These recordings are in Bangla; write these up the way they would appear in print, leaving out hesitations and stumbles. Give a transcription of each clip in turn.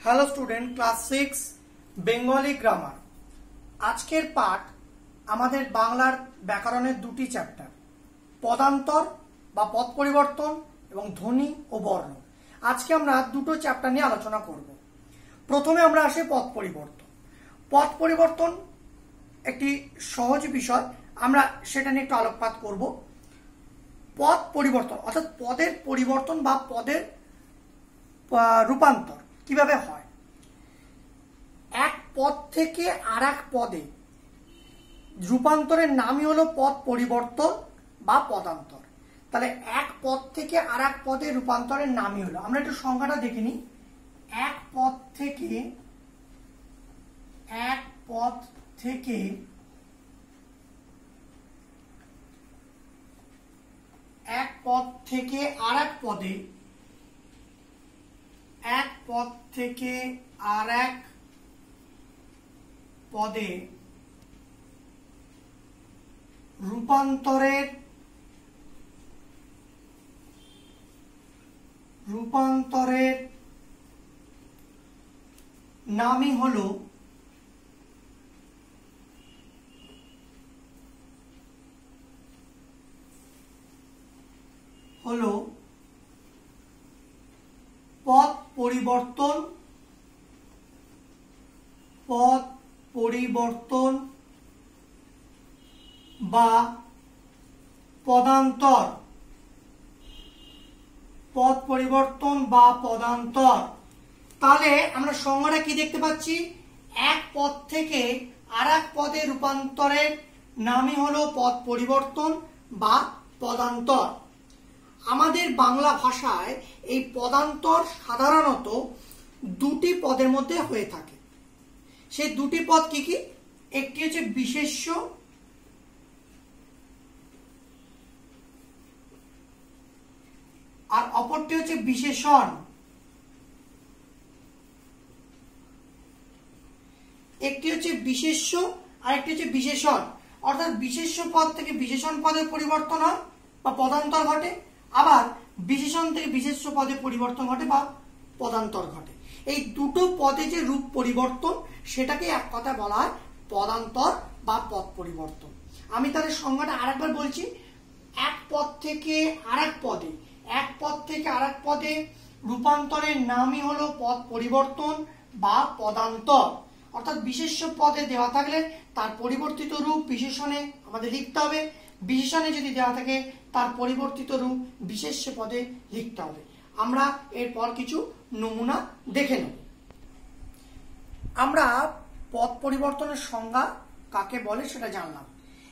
Hello student, class 6 Bengali grammar. আজকের পাঠ আমাদের বাংলার ব্যাকরণের দুটি চ্যাপ্টার, পদান্তর বা পদ পরিবর্তন এবং ধ্বনি ও বর্ণ। আজকে আমরা দুটো চ্যাপ্টার নিয়ে আলোচনা করব। প্রথমে আমরা আসি পদ পরিবর্তন। পদ পরিবর্তন একটি সহজ বিষয়, আমরা সেটা নিয়ে একটু আলোকপাত করব। পদ পরিবর্তন অর্থাৎ পদের পরিবর্তন বা পদের রূপান্তর কিভাবে হয়। এক পদ থেকে আর এক পদে রূপান্তরের নামই হলো পদ পরিবর্তন বা পদান্তর। তাহলে এক পদ থেকে আর এক পদে রূপান্তরের নামই হলো, আমরা একটু সংখ্যাটা দেখে নিই। এক পদ থেকে আর এক পদে, এক পদ থেকে আর এক পদে রূপান্তরের নামই হলো পদ পরিবর্তন বা পদান্তর। পদ পরিবর্তন বা পদান্তর। তাহলে আমরা সংজ্ঞাটা কি দেখতে পাচ্ছি? এক পদ থেকে আর এক পদে রূপান্তরের নামই হলো পদ পরিবর্তন বা পদান্তর। আমাদের বাংলা ভাষায় এই পদান্তর সাধারণত দুটি পদের মধ্যে হয়ে থাকে। সেই দুটি পদ কি কি? একটি হচ্ছে বিশেষ্য আর অপরটি হচ্ছে বিশেষণ। একটি হচ্ছে বিশেষ্য আর একটি হচ্ছে বিশেষণ। অর্থাৎ বিশেষ্য পদ থেকে বিশেষণ পদের পরিবর্তন হয় বা পদান্তর ঘটে, আবার বিশেষণ থেকে বিশেষ্য পদে পরিবর্তন ঘটে বা পদান্তর ঘটে। এই দুটো পদে যে রূপ পরিবর্তন, সেটাকে এক কথায় বলা হয় পদান্তর বা পদ পরিবর্তন। আমি তাহলে সংজ্ঞাটা আরেকবার বলছি। এক পদ থেকে আর এক পদে রূপান্তরের নামই হলো পদ পরিবর্তন বা পদান্তর। অর্থাৎ বিশেষ্য পদে দেওয়া থাকলে তার পরিবর্তিত রূপ বিশেষণে আমাদের লিখতে হবে, বিশেষণে যদি দেওয়া থাকে তার পরিবর্তিত রূপ বিশেষ্য পদে লিখতে হবে। আমরা এরপর কিছু নমুনা দেখে নেব। আমরা পদ পরিবর্তনের সংজ্ঞা কাকে বলে সেটা জানলাম,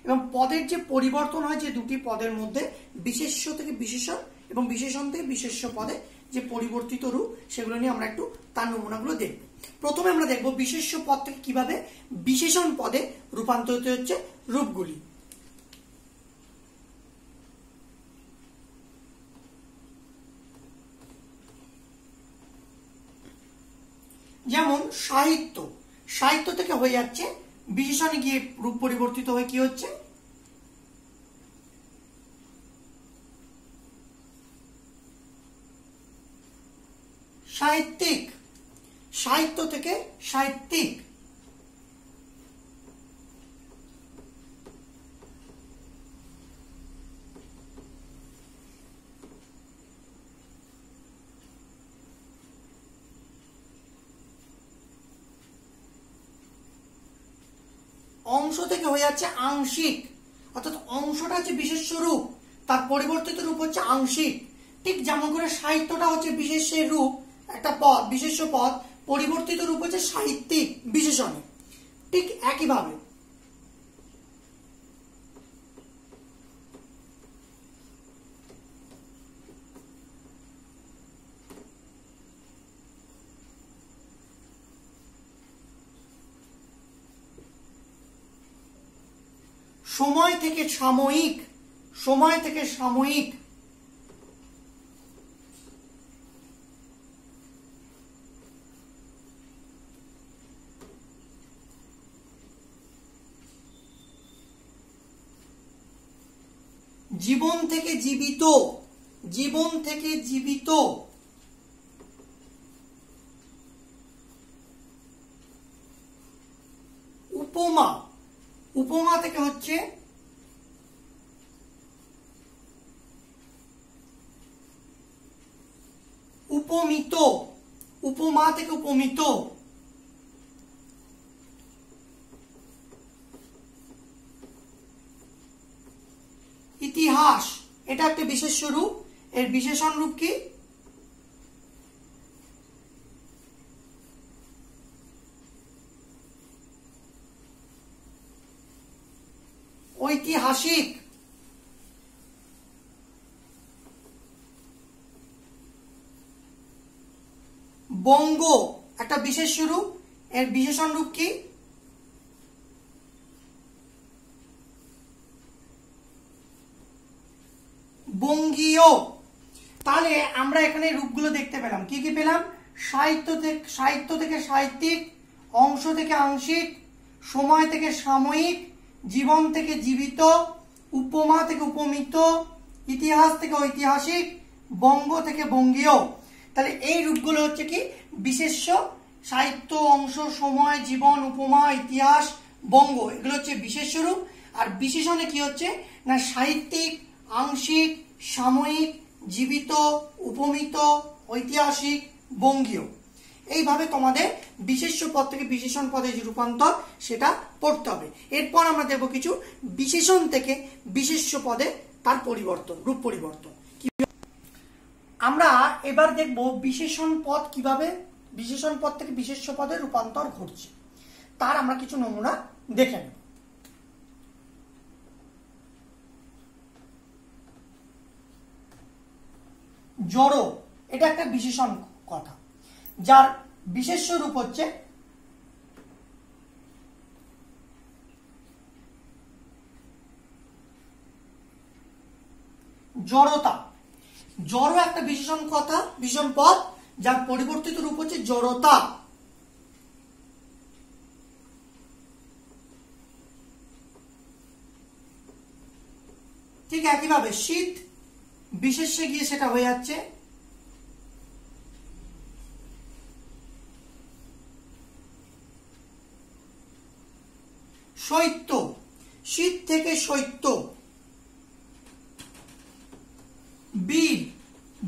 এবং পদের যে পরিবর্তন হয় যে দুটি পদের মধ্যে, বিশেষ্য থেকে বিশেষণ এবং বিশেষণ থেকে বিশেষ্য পদে যে পরিবর্তিত রূপ, সেগুলো নিয়ে আমরা একটু তার নমুনাগুলো দেখব। প্রথমে আমরা দেখব বিশেষ্য পদ থেকে কিভাবে বিশেষণ পদে রূপান্তরিত হচ্ছে রূপগুলি। যেমন সাহিত্য, সাহিত্য থেকে হয়ে যাচ্ছে বিশেষণে গিয়ে রূপ পরিবর্তিত হয়ে কি হচ্ছে সাহিত্যিক। সাহিত্য থেকে সাহিত্যিক। অংশ থেকে হয়ে যাচ্ছে আংশিক। অর্থাৎ অংশটা হচ্ছে বিশেষ্য রূপ, তার পরিবর্তিত রূপ হচ্ছে আংশিক। ঠিক যেমন করে সাহিত্যটা হচ্ছে বিশেষ্যের রূপ, একটা পদ, বিশেষ্য পদ, পরিবর্তিত রূপ হচ্ছে সাহিত্যিক বিশেষণে। ঠিক একইভাবে সময় থেকে সাময়িক, সময় থেকে সাময়িক। জীবন থেকে জীবিত, জীবন থেকে জীবিত। উপমা, উপমা থেকে হচ্ছে উপমিত, উপমা থেকে উপমিত। ইতিহাস, এটা একটা বিশেষ্য রূপ, এর বিশেষণ রূপ কি? ঐতিহাসিক। বঙ্গ একটা বিশেষ্য রূপ, এর বিশেষণ রূপ কি? বঙ্গীয়। তাহলে আমরা এখানে রূপগুলো দেখতে পেলাম, কি কি পেলাম? সাহিত্য থেকে সাহিত্যিক, অংশ থেকে আংশিক, সময় থেকে সাময়িক, জীবন থেকে জীবিত, উপমা থেকে উপমিত, ইতিহাস থেকে ঐতিহাসিক, বঙ্গ থেকে বঙ্গীয়। তাহলে এই রূপগুলো হচ্ছে কি? বিশেষ্য। সাহিত্য, অংশ, সময়, জীবন, উপমা, ইতিহাস, বঙ্গ, এগুলো হচ্ছে বিশেষ্য রূপ। আর বিশেষণে কি হচ্ছে না সাহিত্যিক, আংশিক, সাময়িক, জীবিত, উপমিত, ঐতিহাসিক, বঙ্গীয়। এইভাবে তোমাদের বিশেষ্য পদ থেকে বিশেষণ পদে যে রূপান্তর সেটা পড়তে হবে। এরপর আমরা দেখব কিছু বিশেষণ থেকে বিশেষ্য পদে তার পরিবর্তন, রূপ পরিবর্তন। আমরা এবার দেখব বিশেষণ পদ কিভাবে বিশেষণ পদ থেকে বিশেষ্য পদে রূপান্তর ঘটছে, তার আমরা কিছু নমুনা দেখে নেব। জড়ো, এটা একটা বিশেষণ কথা, যার বিশেষ্য রূপ হচ্ছে জড়তা। জড়ো একটা বিশেষণ কথা, বিশেষণ পদ, যার পরিবর্তিত রূপ হচ্ছে জড়তা। ঠিক একইভাবে শীত বিশেষ্যে গিয়ে সেটা হয়ে যাচ্ছে শৈত্য। শীত থেকে শৈত্য। বীর,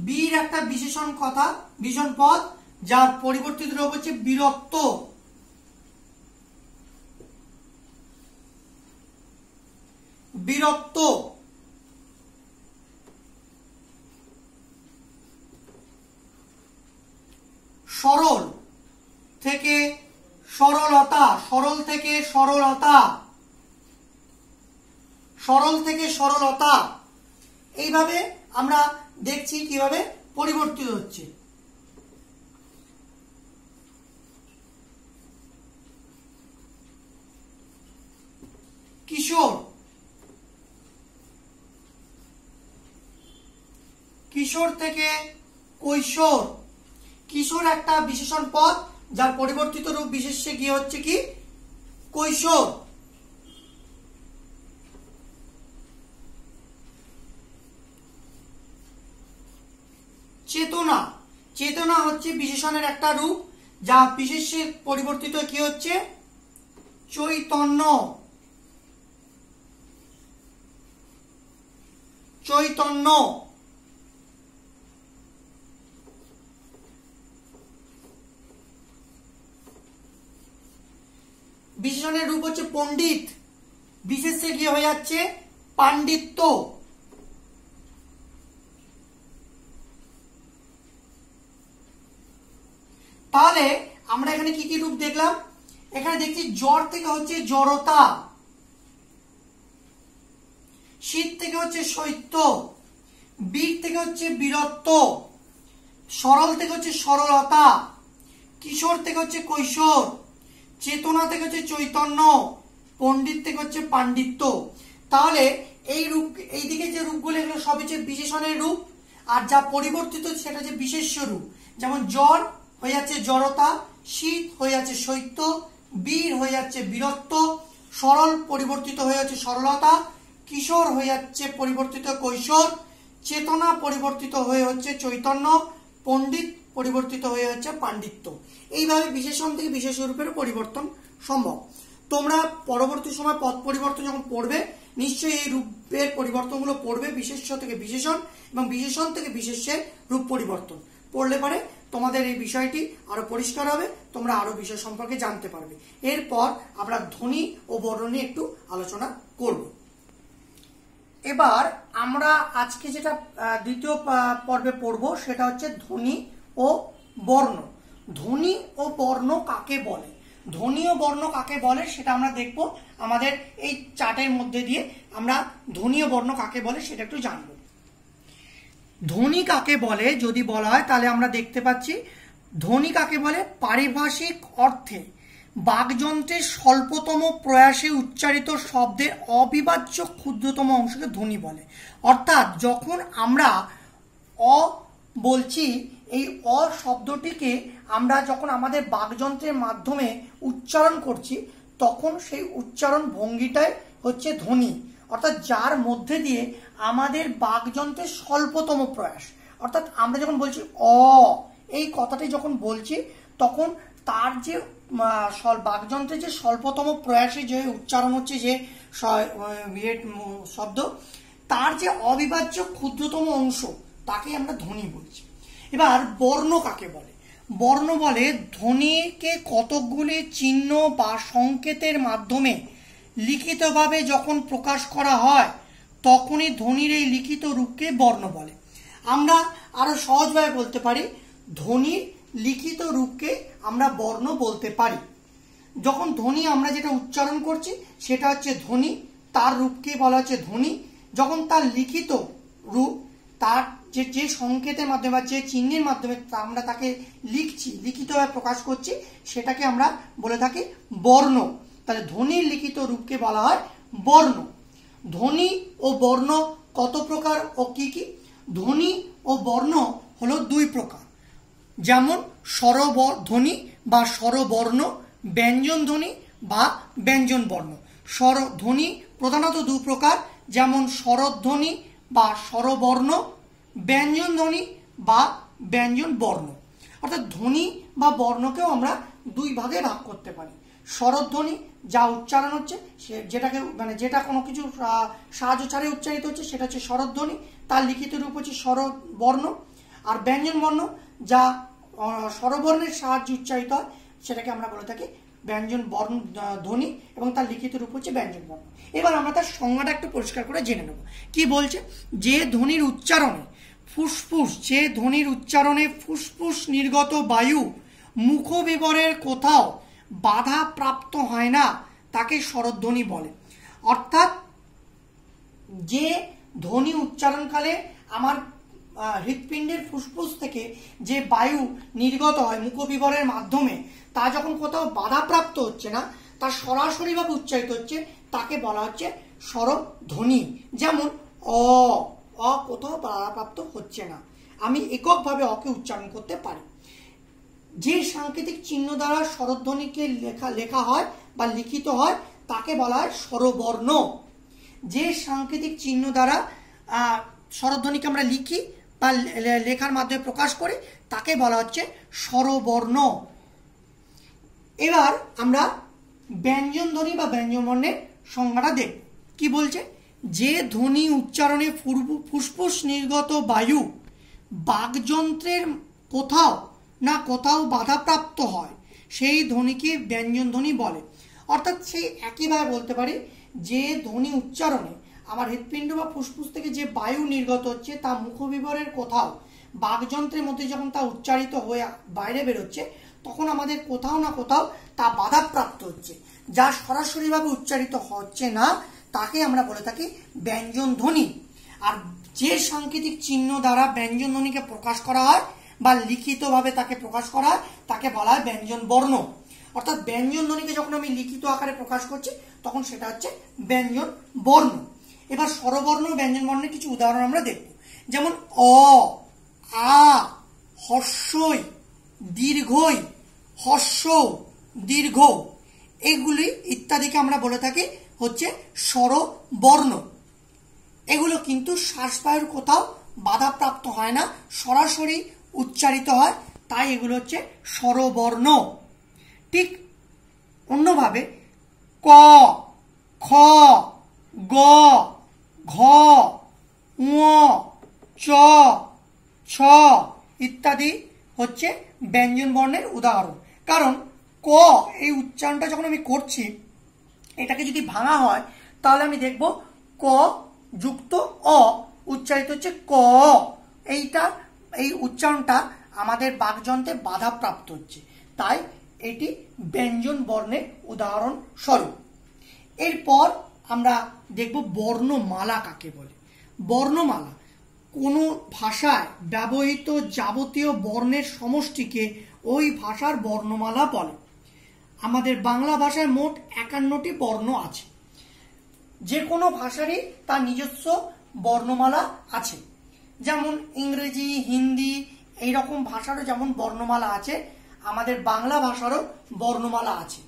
বীর একটা বিশেষণ কথা, বিশেষণ পদ, যার পরিবর্তিত রূপ হচ্ছে বীরত্ব। বীরত্ব। সরল থেকে সরলতা, সরল থেকে সরলতা, সরল থেকে সরলতা। এইভাবে আমরা দেখছি কিভাবে পরিবর্তিত হচ্ছে। কিশোর, কিশোর থেকে কৈশোর। কিশোর একটা বিশেষণ পদ, যার পরিবর্তিত রূপ বিশেষ্যে গিয়ে হচ্ছে কি কৈশোর। চেতনা, চেতনা হচ্ছে বিশেষণের একটা রূপ, যা বিশেষ্যে পরিবর্তিত কি হচ্ছে চৈতন্য। চৈতন্য। বিশেষণের রূপ হচ্ছে পণ্ডিত, বিশেষ্যে গিয়ে হয়ে যাচ্ছে পাণ্ডিত্য। তাহলে আমরা এখানে কি কি রূপ দেখলাম? এখানে দেখছি জ্বর থেকে হচ্ছে জড়তা, শীত থেকে হচ্ছে শৈত্য, বীর থেকে হচ্ছে বীরত্ব, সরল থেকে হচ্ছে সরলতা, কিশোর থেকে হচ্ছে কৈশোর, চেতনা থেকে হচ্ছে চৈতন্য, পণ্ডিত থেকে হচ্ছে পাণ্ডিত্য। তাহলে এই রূপ, এইদিকে যে রূপগুলো এগুলো সব হচ্ছে বিশেষণের রূপ, আর যা পরিবর্তিত সেটা হচ্ছে বিশেষ্য রূপ। যেমন জ্বর হয়ে যাচ্ছে জড়তা, শীত হয়ে যাচ্ছে শৈত্য, বীর হয়ে যাচ্ছে বীরত্ব, সরল পরিবর্তিত হয়ে যাচ্ছে সরলতা, কিশোর হয়ে যাচ্ছে পরিবর্তিত কৈশোর, চেতনা পরিবর্তিত হয়ে হচ্ছে চৈতন্য, পণ্ডিত পরিবর্তিত হয়ে হচ্ছে পাণ্ডিত্য। এইভাবে বিশেষণ থেকে বিশেষ রূপের পরিবর্তন সম্ভব। তো তোমরা পরবর্তী সময় পদ পরিবর্তন যখন পড়বে নিশ্চয়ই এই রূপের পরিবর্তনগুলো পড়বে, বিশেষ্য থেকে বিশেষণ এবং বিশেষণ থেকে বিশেষ্যের রূপ পরিবর্তন পড়লে পরে তোমাদের এই বিষয়টি আরো পরিষ্কার হবে, তোমরা আরো বিষয় সম্পর্কে জানতে পারবে। এরপর আমরা ধ্বনি ও বর্ণ নিয়ে একটু আলোচনা করব। এবার আমরা আজকে যেটা দ্বিতীয় পর্বে পড়বো সেটা হচ্ছে ধ্বনি ও বর্ণ। ধ্বনি ও বর্ণ কাকে বলে, ধ্বনি ও বর্ণ কাকে বলে সেটা আমরা দেখব আমাদের এই চার্টের মধ্যে দিয়ে। আমরা ধ্বনি ও বর্ণ কাকে বলে সেটা একটু জানব। ধ্বনি কাকে বলে যদি বলা হয় তাহলে আমরা দেখতে পাচ্ছি ধ্বনি কাকে বলে, পারিভাষিক অর্থে বাকযন্ত্রের স্বল্পতম প্রয়াসে উচ্চারিত শব্দের অবিভাজ্য ক্ষুদ্রতম অংশকে ধ্বনি বলে। অর্থাৎ যখন আমরা অ বলছি, এই অ শব্দটিকে আমরা যখন আমাদের বাকযন্ত্রের মাধ্যমে উচ্চারণ করছি তখন সেই উচ্চারণ ভঙ্গিটাই হচ্ছে ধ্বনি। অর্থাৎ যার মধ্যে দিয়ে আমাদের বাকযন্ত্রের স্বল্পতম প্রয়াস, অর্থাৎ আমরা যখন বলছি অ এই কথাটি যখন বলছি তখন তার যে বাকযন্ত্রের যে স্বল্পতম প্রয়াসে যে উচ্চারণ হচ্ছে যে শব্দ, তার যে অবিভাজ্য ক্ষুদ্রতম অংশ তাকে আমরা ধ্বনি বলছি। এবার বর্ণ কাকে বলে, বর্ণ বলে ধ্বনিকে কতকগুলি চিহ্ন বা সংকেতের মাধ্যমে লিখিতভাবে যখন প্রকাশ করা হয় তখনই ধ্বনির এই লিখিত রূপকে বর্ণ বলে। আমরা আরো সহজভাবে বলতে পারি ধ্বনির লিখিত রূপকে আমরা বর্ণ বলতে পারি। যখন ধ্বনি আমরা যেটা উচ্চারণ করছি সেটা হচ্ছে ধ্বনি, তার রূপকে বলা হচ্ছে ধ্বনি। যখন তার লিখিত রূপ, তার যে সংকেতের মাধ্যমে বা যে চিহ্নের মাধ্যমে আমরা তাকে লিখছি, লিখিতভাবে প্রকাশ করছি, সেটাকে আমরা বলে থাকি বর্ণ। তাহলে ধ্বনির লিখিত রূপকে বলা হয় বর্ণ। ধ্বনি ও বর্ণ কত প্রকার ও কি কি? ধ্বনি ও বর্ণ হলো দুই প্রকার, যেমন স্বরধ্বনি বা স্বরবর্ণ, ব্যঞ্জন ধ্বনি বা ব্যঞ্জন বর্ণ। স্বরধ্বনি প্রধানত দু প্রকার, যেমন স্বরধ্বনি বা স্বরবর্ণ, ব্যঞ্জন ধ্বনি বা ব্যঞ্জন বর্ণ। অর্থাৎ ধ্বনি বা বর্ণকেও আমরা দুই ভাগে ভাগ করতে পারি। স্বরধ্বনি যা উচ্চারণ হচ্ছে যেটাকে যেটা কোনো কিছু সাহায্য ছাড়াই উচ্চারিত হচ্ছে সেটা হচ্ছে স্বরধ্বনি, তার লিখিত রূপ হচ্ছে স্বরবর্ণ। আর ব্যঞ্জন বর্ণ যা স্বরবর্ণের সাহায্যে উচ্চারিত হয় সেটাকে আমরা বলে থাকি ব্যঞ্জন বর্ণ ধ্বনি এবং তার লিখিত রূপ হচ্ছে ব্যঞ্জন বর্ণ। এবার আমরা তার সংজ্ঞাটা একটু পরিষ্কার করে জেনে নেব। কি বলছে, যে ধ্বনির উচ্চারণে ফুসফুস, যে ধ্বনির উচ্চারণে ফুসফুস নির্গত বায়ু মুখবিবরের কোথাও বাধা প্রাপ্ত হয় না তাকে স্বরধ্বনি বলে। অর্থাৎ যে ধ্বনি উচ্চারণকালে আমার হৃৎপিণ্ডের ফুসফুস থেকে যে বায়ু নির্গত হয় মুখবিবরের মাধ্যমে, তা যখন কোথাও বাধাপ্রাপ্ত হচ্ছে না, তা সরাসরিভাবে উচ্চারিত হচ্ছে, তাকে বলা হচ্ছে স্বরধ্বনি। যেমন অ, অ কোথাও বাধাপ্রাপ্ত হচ্ছে না, আমি এককভাবে অকে উচ্চারণ করতে পারি। যে সাংকেতিক চিহ্ন দ্বারা স্বরধ্বনিকে লেখা হয় বা লিখিত হয় তাকে বলা হয় স্বরবর্ণ। যে সাংকেতিক চিহ্ন দ্বারা স্বরধ্বনিকে আমরা লিখি বা লেখার মাধ্যমে প্রকাশ করি তাকে বলা হচ্ছে স্বরবর্ণ। এবার আমরা ব্যঞ্জন ধ্বনি বা ব্যঞ্জন বর্ণের সংজ্ঞাটা দেখব। কি বলছে, যে ধ্বনি উচ্চারণে ফুসফুস নির্গত বায়ু বাকযন্ত্রের কোথাও না কোথাও বাধাপ্রাপ্ত হয় সেই ধ্বনিকে ব্যঞ্জন ধ্বনি বলে। অর্থাৎ সেই একইভাবে বলতে পারি যে ধ্বনি উচ্চারণে আমার হৃৎপিণ্ড বা ফুসফুস থেকে যে বায়ু নির্গত হচ্ছে তা মুখবিবরের কোথাও বাকযন্ত্রের মধ্যে যখন তা উচ্চারিত হয়ে বাইরে বেরোচ্ছে তখন আমাদের কোথাও না কোথাও তা বাধাপ্রাপ্ত হচ্ছে, যা সরাসরিভাবে উচ্চারিত হচ্ছে না, তাকে আমরা বলে থাকি ব্যঞ্জন ধ্বনি। আর যে সাংকেতিক চিহ্ন দ্বারা ব্যঞ্জন ধ্বনিকে প্রকাশ করা হয় বা লিখিতভাবে তাকে প্রকাশ করা হয় তাকে বলা হয় ব্যঞ্জন বর্ণ। অর্থাৎ ব্যঞ্জন ধ্বনিকে যখন আমি লিখিত আকারে প্রকাশ করছি তখন সেটা হচ্ছে ব্যঞ্জন বর্ণ। এবার স্বরবর্ণ ব্যঞ্জন বর্ণের কিছু উদাহরণ আমরা দেখব, যেমন অ, আ, হর্ষই, দীর্ঘই, হর্ষ, দীর্ঘ, এগুলি ইত্যাদিকে আমরা বলে থাকি হচ্ছে স্বরবর্ণ। এগুলো কিন্তু শ্বাসবায়ুর কোথাও বাধাপ্রাপ্ত হয় না, সরাসরি উচ্চারিত হয়, তাই এগুলো হচ্ছে স্বরবর্ণ। ঠিক অন্যভাবে ক, খ, গ, ঘ, ঙ, চ, ছ ইত্যাদি হচ্ছে ব্যঞ্জন বর্ণের উদাহরণ। কারণ ক এই উচ্চারণটা যখন আমি করছি, এটাকে যদি ভাঙা হয় তাহলে আমি দেখব ক যুক্ত অ উচ্চারিত হচ্ছে ক। এই উচ্চারণটা আমাদের বাকযন্ত্রে বাধাপ্রাপ্ত হচ্ছে, তাই এটি ব্যঞ্জন বর্ণের উদাহরণ স্বরূপ। এরপর আমরা দেখব বর্ণমালা কাকে বলে। বর্ণমালা কোনো ভাষায় ব্যবহৃত যাবতীয় বর্ণের সমষ্টিকে ওই ভাষার বর্ণমালা বলে। আমাদের বাংলা ভাষায় মোট 51টি বর্ণ আছে। যে কোনো ভাষারই তার নিজস্ব বর্ণমালা আছে, যেমন ইংরেজি, হিন্দি এইরকম ভাষারও যেমন বর্ণমালা আছে, আমাদের বাংলা ভাষারও বর্ণমালা আছে।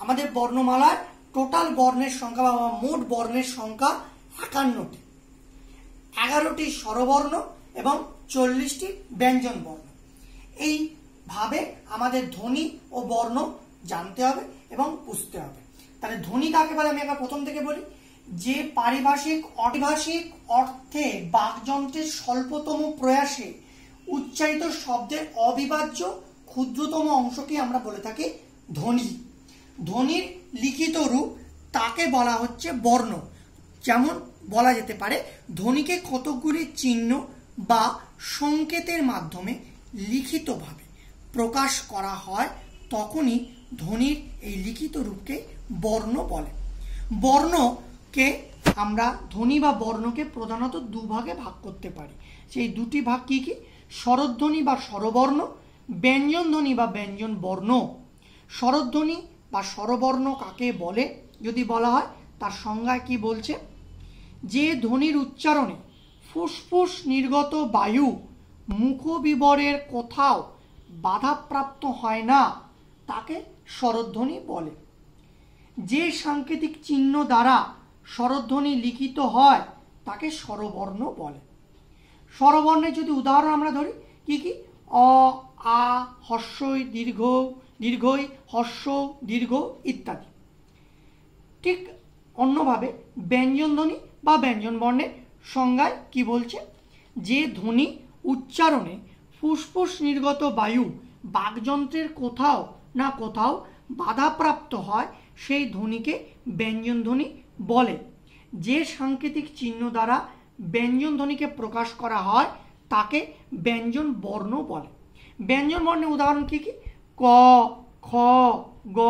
আমাদের বর্ণমালায় টোটাল বর্ণের সংখ্যা বা মোট বর্ণের সংখ্যা 51টি, 11টি স্বরবর্ণ এবং 40টি ব্যঞ্জন বর্ণ। এইভাবে আমাদের ধ্বনি ও বর্ণ জানতে হবে এবং বুঝতে হবে। তাহলে ধ্বনি কাকে বলে আমি একবার প্রথম থেকে বলি। যে পারিভাষিক অভিভাষিক অর্থে বাকযন্ত্রের স্বল্পতম প্রয়াসে উচ্চারিত শব্দের অবিভাজ্য ক্ষুদ্রতম অংশকে আমরা বলে থাকি ধ্বনি। ধ্বনির লিখিত রূপ তাকে বলা হচ্ছে বর্ণ। যেমন বলা যেতে পারে ধ্বনিকে কতকগুলি চিহ্ন বা সংকেতের মাধ্যমে লিখিতভাবে প্রকাশ করা হয়, তখনই ধ্বনির এই লিখিত রূপকে বর্ণ বলে। বর্ণকে আমরা ধ্বনি বা বর্ণকে প্রধানত দুভাগে ভাগ করতে পারি। সেই দুটি ভাগ কি কি? স্বরধ্বনি বা স্বরবর্ণ, ব্যঞ্জন ধ্বনি বা ব্যঞ্জন বর্ণ। স্বরধ্বনি বা স্বরবর্ণ কাকে বলে যদি বলা হয়, তার সংজ্ঞায় কি বলছে? যে ধ্বনির উচ্চারণে ফুসফুস নির্গত বায়ু মুখবিবরের কোথাও বাধাপ্রাপ্ত হয় না, তাকে স্বরধ্বনি বলে। যে সাংকেতিক চিহ্ন দ্বারা স্বরধ্বনি লিখিত হয় তাকে স্বরবর্ণ বলে। স্বরবর্ণের যদি উদাহরণ আমরা ধরি, কি কি? অ, আ, হর্ষই, দীর্ঘই, হর্ষ, দীর্ঘ ইত্যাদি। ঠিক অন্যভাবে ব্যঞ্জন ধ্বনি বা ব্যঞ্জন বর্ণের সংজ্ঞায় কি বলছে? যে ধ্বনি উচ্চারণে ফুসফুস নির্গত বায়ু বাকযন্ত্রের কোথাও না কোথাও বাধাপ্রাপ্ত হয়, সেই ধ্বনিকে ব্যঞ্জন ধ্বনি বলে। যে সাংকেতিক চিহ্ন দ্বারা ব্যঞ্জন ধ্বনিকে প্রকাশ করা হয় তাকে ব্যঞ্জন বর্ণ বলে। ব্যঞ্জন বর্ণের উদাহরণ কি কি? ক, খ, গ,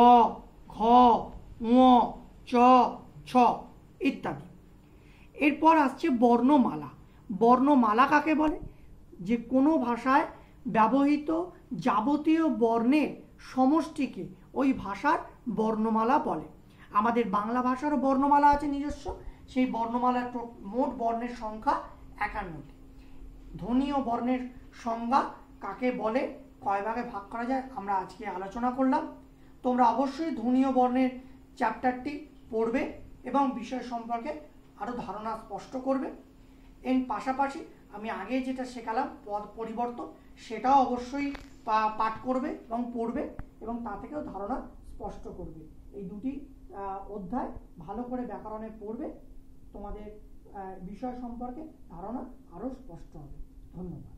ঘ, ঙ, চ, ছ ইত্যাদি। এরপর আসছে বর্ণমালা। বর্ণমালা কাকে বলে? যে কোনো ভাষায় ব্যবহৃত যাবতীয় বর্ণের সমষ্টিকে ওই ভাষার বর্ণমালা বলে। আমাদের বাংলা ভাষারও বর্ণমালা আছে নিজস্ব। সেই বর্ণমালার মোট বর্ণের সংখ্যা 51টি। ধ্বনি ও বর্ণের সংজ্ঞা কাকে বলে, কয় ভাগে ভাগ করা যায়, আমরা আজকে আলোচনা করলাম। তোমরা অবশ্যই ধ্বনি ও বর্ণের চ্যাপ্টারটি পড়বে এবং বিষয় সম্পর্কে আরও ধারণা স্পষ্ট করবে। এর পাশাপাশি আমি আগে যেটা শেখালাম পদ পরিবর্তন, সেটাও অবশ্যই পাঠ করবে এবং পড়বে এবং তা থেকেও ধারণা স্পষ্ট করবে। এই দুটি অধ্যায় ভালো করে ব্যাকরণে পড়বে, তোমাদের বিষয় সম্পর্কে ধারণা আরও স্পষ্ট হবে। ধন্যবাদ।